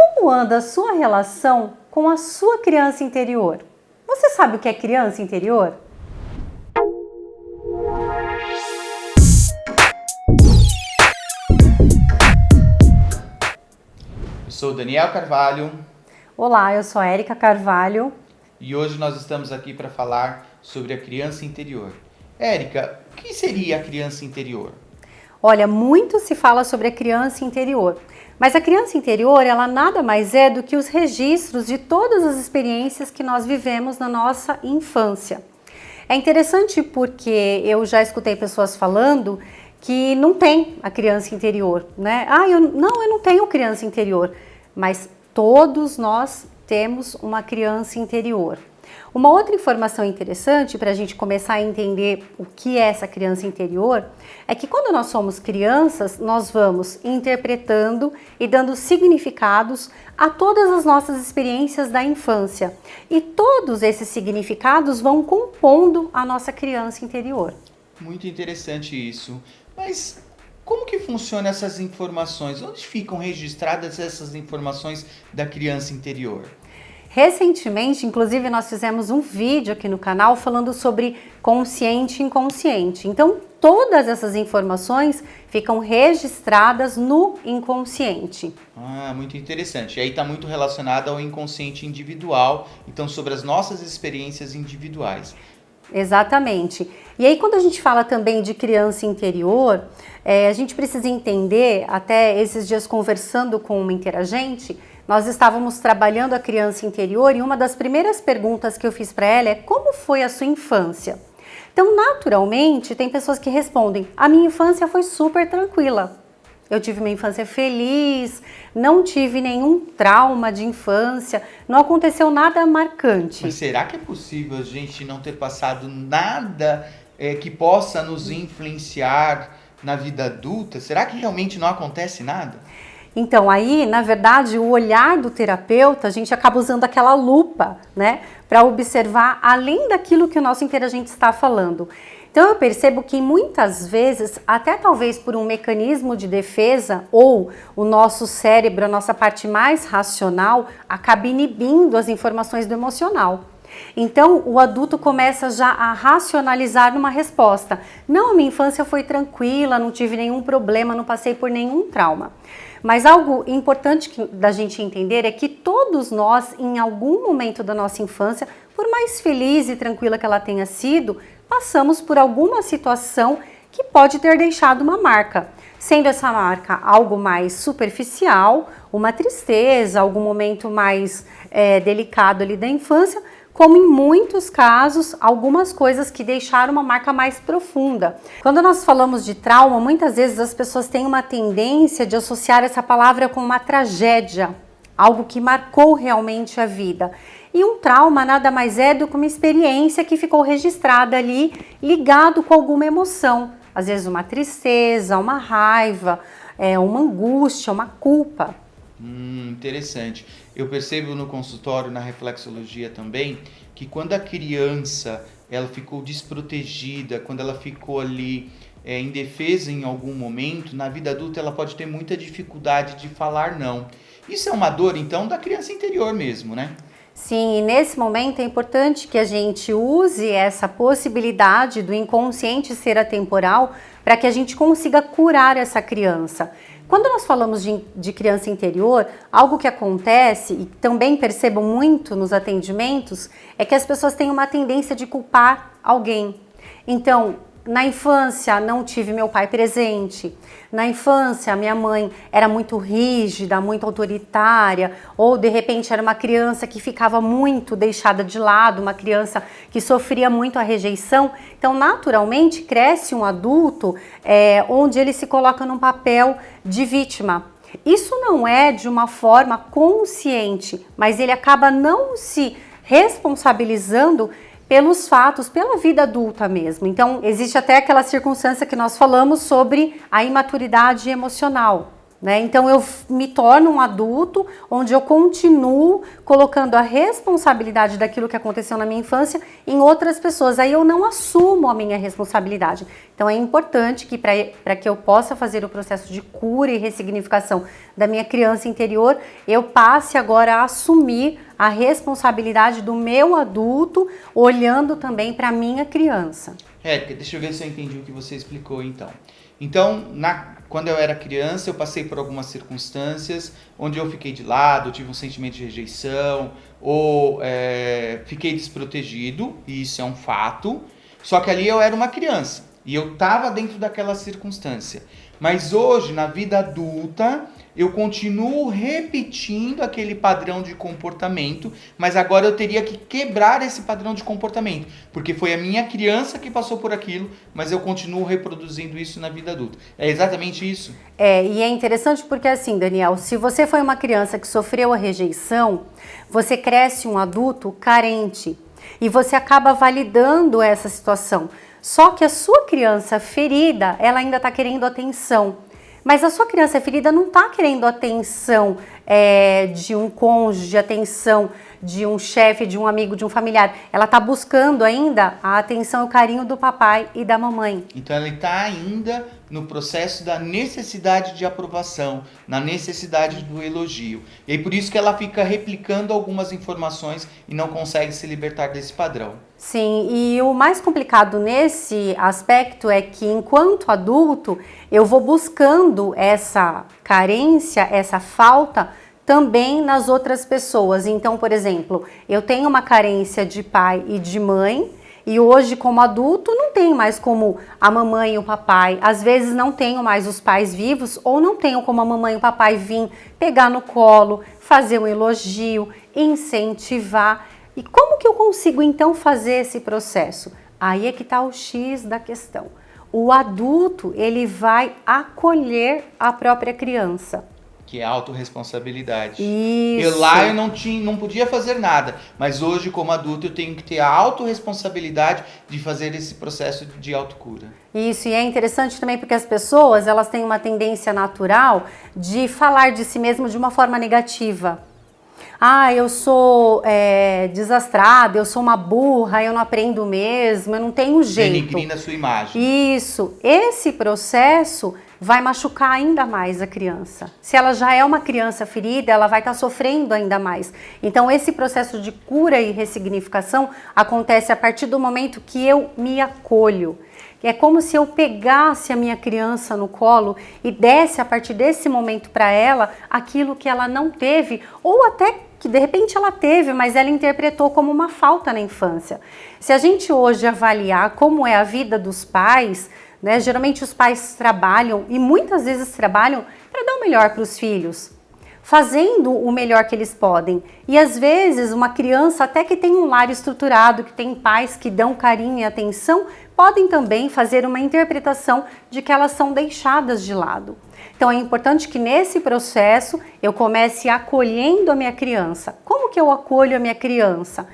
Como anda a sua relação com a sua criança interior? Você sabe o que é criança interior? Eu sou Daniel Carvalho. Olá, eu sou a Érica Carvalho. E hoje nós estamos aqui para falar sobre a criança interior. Érica, o que seria a criança interior? Olha, muito se fala sobre a criança interior, mas a criança interior, ela nada mais é do que os registros de todas as experiências que nós vivemos na nossa infância. É interessante porque eu já escutei pessoas falando que não tem a criança interior, né? Eu não tenho criança interior, mas todos nós temos uma criança interior. Uma outra informação interessante para a gente começar a entender o que é essa criança interior é que quando nós somos crianças, nós vamos interpretando e dando significados a todas as nossas experiências da infância. E todos esses significados vão compondo a nossa criança interior. Muito interessante isso. Mas como que funcionam essas informações? Onde ficam registradas essas informações da criança interior? Recentemente, inclusive, nós fizemos um vídeo aqui no canal falando sobre consciente e inconsciente. Então, todas essas informações ficam registradas no inconsciente. Muito interessante. E aí está muito relacionado ao inconsciente individual, então sobre as nossas experiências individuais. Exatamente. E aí, quando a gente fala também de criança interior, a gente precisa entender, até esses dias conversando com uma interagente, nós estávamos trabalhando a criança interior e uma das primeiras perguntas que eu fiz para ela é: como foi a sua infância? Então, naturalmente, tem pessoas que respondem: a minha infância foi super tranquila. Eu tive uma infância feliz, não tive nenhum trauma de infância, não aconteceu nada marcante. Mas será que é possível a gente não ter passado nada que possa nos influenciar na vida adulta? Será que realmente não acontece nada? Então, aí, na verdade, o olhar do terapeuta, a gente acaba usando aquela lupa, né, para observar além daquilo que o nosso interagente está falando. Então, eu percebo que muitas vezes, até talvez por um mecanismo de defesa, ou o nosso cérebro, a nossa parte mais racional, acaba inibindo as informações do emocional. Então, o adulto começa já a racionalizar numa resposta. Não, minha infância foi tranquila, não tive nenhum problema, não passei por nenhum trauma. Mas algo importante da gente entender é que todos nós, em algum momento da nossa infância, por mais feliz e tranquila que ela tenha sido, passamos por alguma situação que pode ter deixado uma marca. Sendo essa marca algo mais superficial, uma tristeza, algum momento mais delicado ali da infância, como em muitos casos, algumas coisas que deixaram uma marca mais profunda. Quando nós falamos de trauma, muitas vezes as pessoas têm uma tendência de associar essa palavra com uma tragédia, algo que marcou realmente a vida. E um trauma nada mais é do que uma experiência que ficou registrada ali, ligado com alguma emoção. Às vezes uma tristeza, uma raiva, uma angústia, uma culpa. Interessante. Eu percebo no consultório, na reflexologia também, que quando a criança ela ficou desprotegida, quando ela ficou ali indefesa em algum momento, na vida adulta ela pode ter muita dificuldade de falar não. Isso é uma dor, então, da criança interior mesmo, né? Sim, e nesse momento é importante que a gente use essa possibilidade do inconsciente ser atemporal para que a gente consiga curar essa criança. Quando nós falamos de criança interior, algo que acontece e também percebo muito nos atendimentos é que as pessoas têm uma tendência de culpar alguém. Então, na infância não tive meu pai presente, na infância minha mãe era muito rígida, muito autoritária, ou de repente era uma criança que ficava muito deixada de lado, uma criança que sofria muito a rejeição. Então, naturalmente, cresce um adulto onde ele se coloca num papel de vítima. Isso não é de uma forma consciente, mas ele acaba não se responsabilizando pelos fatos, pela vida adulta mesmo. Então, existe até aquela circunstância que nós falamos sobre a imaturidade emocional. né? Então eu me torno um adulto onde eu continuo colocando a responsabilidade daquilo que aconteceu na minha infância em outras pessoas. Aí eu não assumo a minha responsabilidade. Então é importante que para que eu possa fazer o processo de cura e ressignificação da minha criança interior, eu passe agora a assumir a responsabilidade do meu adulto, olhando também para a minha criança. Deixa eu ver se eu entendi o que você explicou então. Então, quando eu era criança, eu passei por algumas circunstâncias onde eu fiquei de lado, tive um sentimento de rejeição, ou fiquei desprotegido, e isso é um fato. Só que ali eu era uma criança, e eu estava dentro daquela circunstância. Mas hoje, na vida adulta, eu continuo repetindo aquele padrão de comportamento, mas agora eu teria que quebrar esse padrão de comportamento, porque foi a minha criança que passou por aquilo, mas eu continuo reproduzindo isso na vida adulta. É exatamente isso? E é interessante porque assim, Daniel, se você foi uma criança que sofreu a rejeição, você cresce um adulto carente e você acaba validando essa situação. Só que a sua criança ferida, ela ainda está querendo atenção. Mas a sua criança ferida não está querendo atenção de um cônjuge, atenção de um chefe, de um amigo, de um familiar. Ela está buscando ainda a atenção e o carinho do papai e da mamãe. Então ela está ainda no processo da necessidade de aprovação, na necessidade do elogio. E aí por isso que ela fica replicando algumas informações e não consegue se libertar desse padrão. Sim, e o mais complicado nesse aspecto é que enquanto adulto eu vou buscando essa carência, essa falta também nas outras pessoas. Então, por exemplo, eu tenho uma carência de pai e de mãe e hoje como adulto não tenho mais como a mamãe e o papai. Às vezes não tenho mais os pais vivos ou não tenho como a mamãe e o papai vir pegar no colo, fazer um elogio, incentivar. E como que eu consigo então fazer esse processo? Aí é que está o X da questão. O adulto, ele vai acolher a própria criança. Que é a autorresponsabilidade. Isso. Eu não podia fazer nada, mas hoje como adulto eu tenho que ter a autorresponsabilidade de fazer esse processo de autocura. Isso, e é interessante também porque as pessoas, elas têm uma tendência natural de falar de si mesmo de uma forma negativa. Eu sou desastrada, eu sou uma burra, eu não aprendo mesmo, eu não tenho jeito. Denigrina a sua imagem. Isso, esse processo vai machucar ainda mais a criança. Se ela já é uma criança ferida, ela vai estar sofrendo ainda mais. Então esse processo de cura e ressignificação acontece a partir do momento que eu me acolho. É como se eu pegasse a minha criança no colo e desse a partir desse momento para ela aquilo que ela não teve, ou até que de repente ela teve, mas ela interpretou como uma falta na infância. Se a gente hoje avaliar como é a vida dos pais, né, geralmente os pais trabalham e muitas vezes trabalham para dar o melhor para os filhos, fazendo o melhor que eles podem. E às vezes uma criança até que tem um lar estruturado, que tem pais que dão carinho e atenção, podem também fazer uma interpretação de que elas são deixadas de lado. Então é importante que nesse processo eu comece acolhendo a minha criança. Como que eu acolho a minha criança?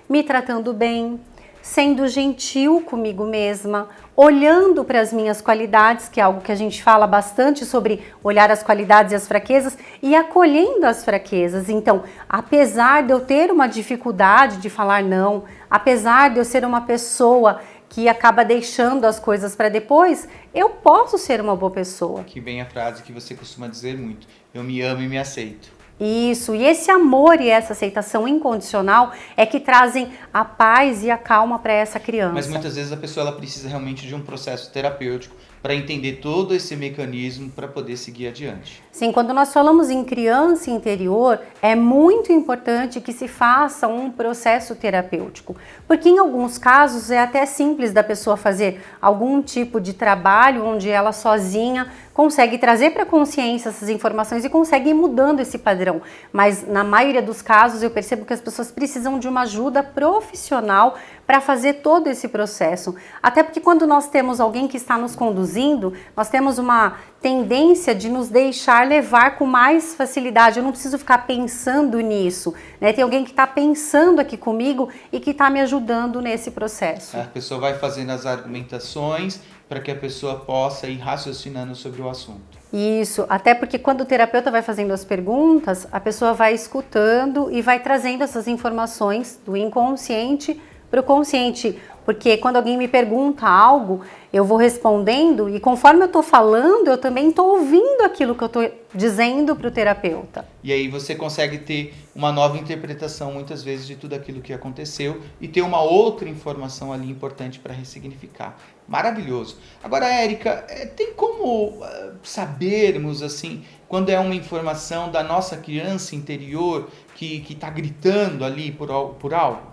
Me tratando bem, sendo gentil comigo mesma, olhando para as minhas qualidades, que é algo que a gente fala bastante sobre olhar as qualidades e as fraquezas, e acolhendo as fraquezas. Então, apesar de eu ter uma dificuldade de falar não, apesar de eu ser uma pessoa que acaba deixando as coisas para depois, eu posso ser uma boa pessoa. Que bem a frase que você costuma dizer muito: eu me amo e me aceito. Isso, e esse amor e essa aceitação incondicional é que trazem a paz e a calma para essa criança. Mas muitas vezes a pessoa ela precisa realmente de um processo terapêutico para entender todo esse mecanismo para poder seguir adiante. Sim, quando nós falamos em criança interior, é muito importante que se faça um processo terapêutico, porque em alguns casos é até simples da pessoa fazer algum tipo de trabalho onde ela sozinha consegue trazer para a consciência essas informações e consegue ir mudando esse padrão. Mas na maioria dos casos eu percebo que as pessoas precisam de uma ajuda profissional para fazer todo esse processo. Até porque quando nós temos alguém que está nos conduzindo, nós temos uma tendência de nos deixar levar com mais facilidade. Eu não preciso ficar pensando nisso, né? Tem alguém que está pensando aqui comigo e que está me ajudando nesse processo. A pessoa vai fazendo as argumentações para que a pessoa possa ir raciocinando sobre o assunto. Isso, até porque quando o terapeuta vai fazendo as perguntas, a pessoa vai escutando e vai trazendo essas informações do inconsciente para o consciente. Porque quando alguém me pergunta algo, eu vou respondendo e conforme eu estou falando, eu também estou ouvindo aquilo que eu estou dizendo para o terapeuta. E aí você consegue ter uma nova interpretação, muitas vezes, de tudo aquilo que aconteceu e ter uma outra informação ali importante para ressignificar. Maravilhoso. Agora, Érica, tem como sabermos, assim, quando é uma informação da nossa criança interior que está gritando ali por algo?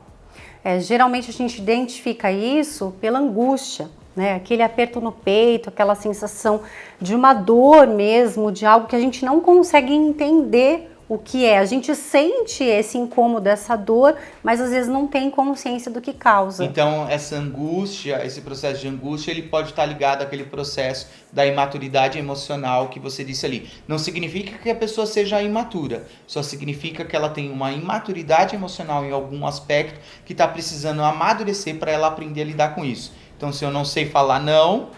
Geralmente a gente identifica isso pela angústia, né? Aquele aperto no peito, aquela sensação de uma dor mesmo, de algo que a gente não consegue entender o que é. A gente sente esse incômodo, essa dor, mas às vezes não tem consciência do que causa. Então, essa angústia, esse processo de angústia, ele pode estar ligado àquele processo da imaturidade emocional que você disse ali. Não significa que a pessoa seja imatura, só significa que ela tem uma imaturidade emocional em algum aspecto que está precisando amadurecer para ela aprender a lidar com isso. Então, se eu não sei falar não,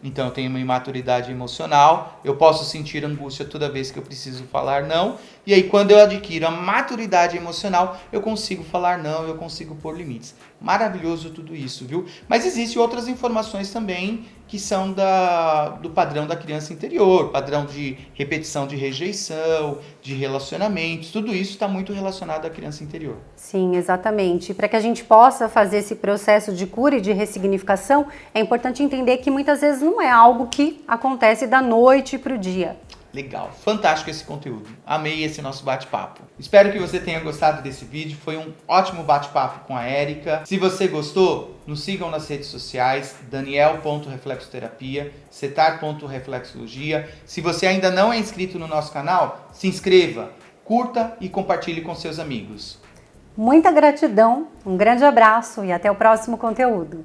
então eu tenho uma imaturidade emocional, eu posso sentir angústia toda vez que eu preciso falar não, e aí quando eu adquiro a maturidade emocional, eu consigo falar não, eu consigo pôr limites. Maravilhoso tudo isso, viu? Mas existem outras informações também que são do padrão da criança interior, padrão de repetição de rejeição, de relacionamentos, tudo isso está muito relacionado à criança interior. Sim, exatamente. Para que a gente possa fazer esse processo de cura e de ressignificação, é importante entender que muitas vezes não é algo que acontece da noite para o dia. Legal, fantástico esse conteúdo. Amei esse nosso bate-papo. Espero que você tenha gostado desse vídeo. Foi um ótimo bate-papo com a Érica. Se você gostou, nos sigam nas redes sociais, daniel.reflexoterapia, setar.reflexologia. Se você ainda não é inscrito no nosso canal, se inscreva, curta e compartilhe com seus amigos. Muita gratidão, um grande abraço e até o próximo conteúdo.